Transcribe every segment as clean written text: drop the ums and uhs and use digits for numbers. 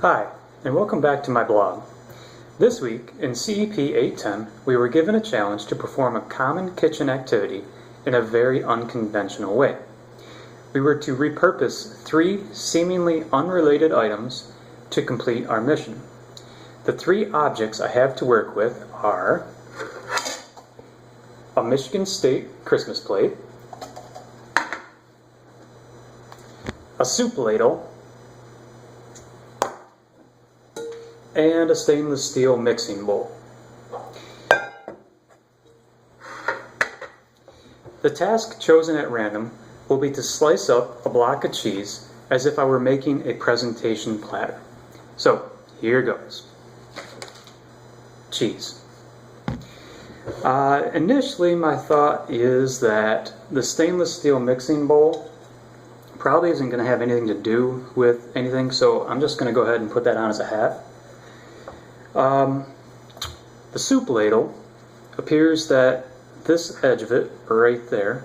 Hi, and welcome back to my blog. This week, in CEP 810, we were given a challenge to perform a common kitchen activity in a very unconventional way. We were to repurpose 3 seemingly unrelated items to complete our mission. The 3 objects I have to work with are a Michigan State Christmas plate, a soup ladle, and a stainless steel mixing bowl. The task chosen at random will be to slice up a block of cheese as if I were making a presentation platter. So, here goes. Cheese. Initially, my thought is that the stainless steel mixing bowl probably isn't going to have anything to do with anything, so I'm just going to go ahead and put that on as a half. The soup ladle appears that this edge of it, right there,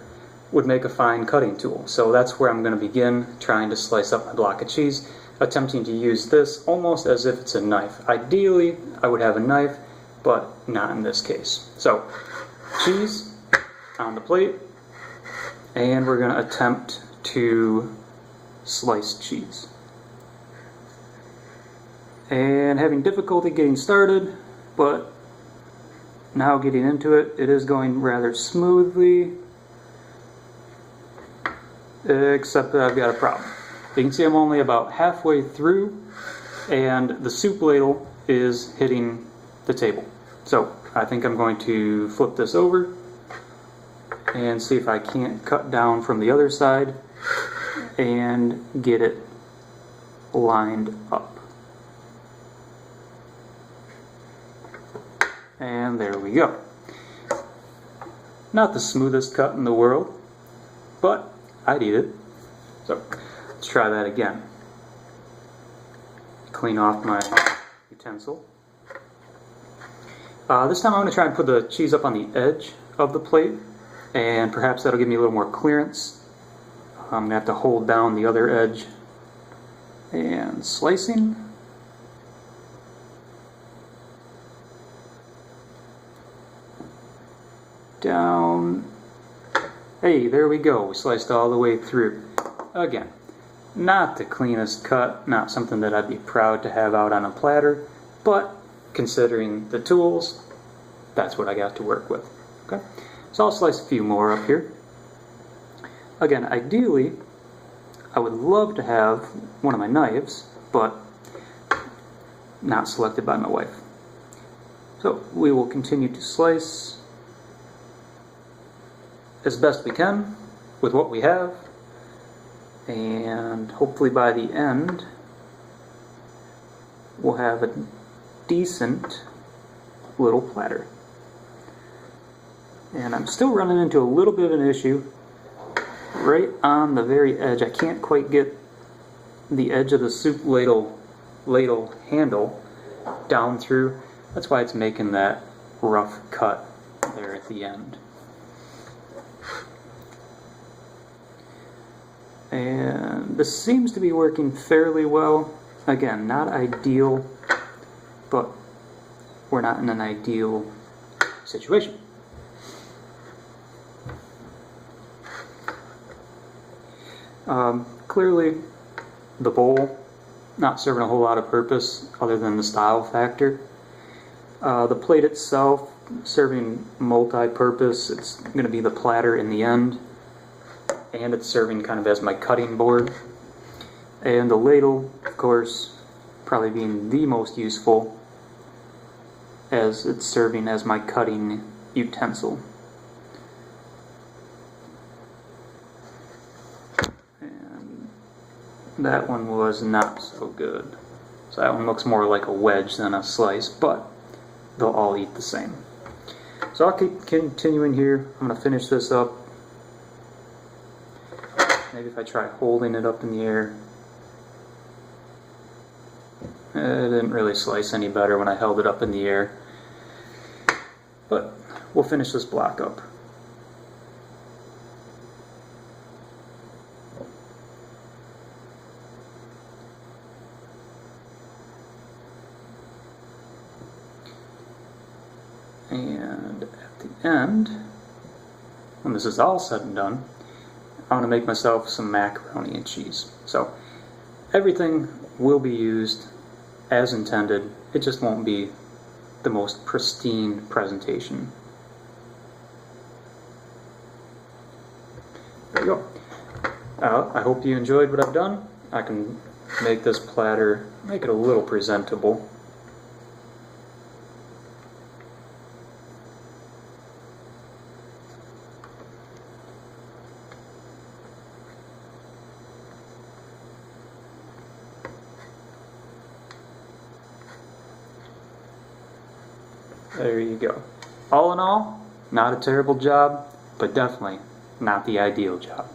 would make a fine cutting tool. So that's where I'm going to begin trying to slice up my block of cheese, attempting to use this almost as if it's a knife. Ideally, I would have a knife, but not in this case. So, cheese on the plate, and we're going to attempt to slice cheese. And having difficulty getting started, but now getting into it, it is going rather smoothly, except that I've got a problem. You can see I'm only about halfway through, and the soup ladle is hitting the table. So I think I'm going to flip this over and see if I can't cut down from the other side and get it lined up. And there we go. Not the smoothest cut in the world, but I'd eat it. So let's try that again. Clean off my utensil. This time I'm going to try and put the cheese up on the edge of the plate, and perhaps that'll give me a little more clearance. I'm going to have to hold down the other edge and slicing. Down. Hey, there we go. We sliced all the way through. Again, not the cleanest cut, not something that I'd be proud to have out on a platter, but considering the tools, that's what I got to work with. Okay, so I'll slice a few more up here. Again, ideally, I would love to have one of my knives, but not selected by my wife. So we will continue to slice as best we can with what we have, and hopefully by the end we'll have a decent little platter. And I'm still running into a little bit of an issue right on the very edge. I can't quite get the edge of the soup ladle handle down through. That's why it's making that rough cut there at the end. And this seems to be working fairly well. Again, not ideal, but we're not in an ideal situation. Clearly, the bowl not serving a whole lot of purpose other than the style factor. The plate itself serving multi-purpose. It's going to be the platter in the end, and it's serving kind of as my cutting board. And the ladle, of course, probably being the most useful, as it's serving as my cutting utensil. And that one was not so good. So that one looks more like a wedge than a slice, but they'll all eat the same. So I'll keep continuing here. I'm going to finish this up. Maybe if I try holding it up in the air. It didn't really slice any better when I held it up in the air. But we'll finish this block up. And at the end, when this is all said and done, I want to make myself some macaroni and cheese. So everything will be used as intended. It just won't be the most pristine presentation. There you go. I hope you enjoyed what I've done. I can make this platter, make it a little presentable. There you go. All in all, not a terrible job, but definitely not the ideal job.